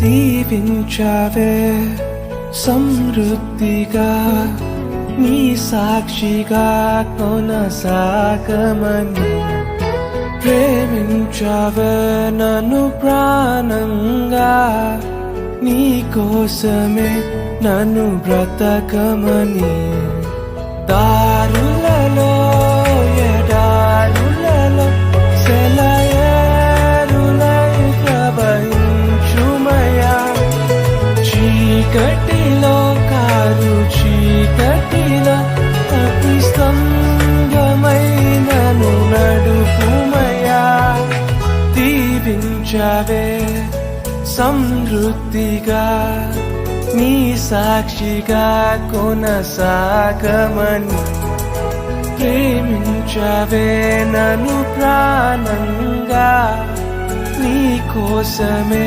దీవించావే సమృద్ధిగా నీ సాక్షిగా కొనసాగమని ప్రేమించావే నన్ను ప్రాణంగా నీ కోసమే నన్ను బ్రతకమని దారులలో ఎడారులలో సెలయేరులై ప్రవహించుమయా చీకటిలో కారు చీకటిలో అతి స్తంభమైనను నడుపుమయా దీవించావే సమృద్ధిగా నీ సాక్షిగా కొనసాగమని ప్రేమించవే నన్ను ప్రాణంగా నీ కోసమే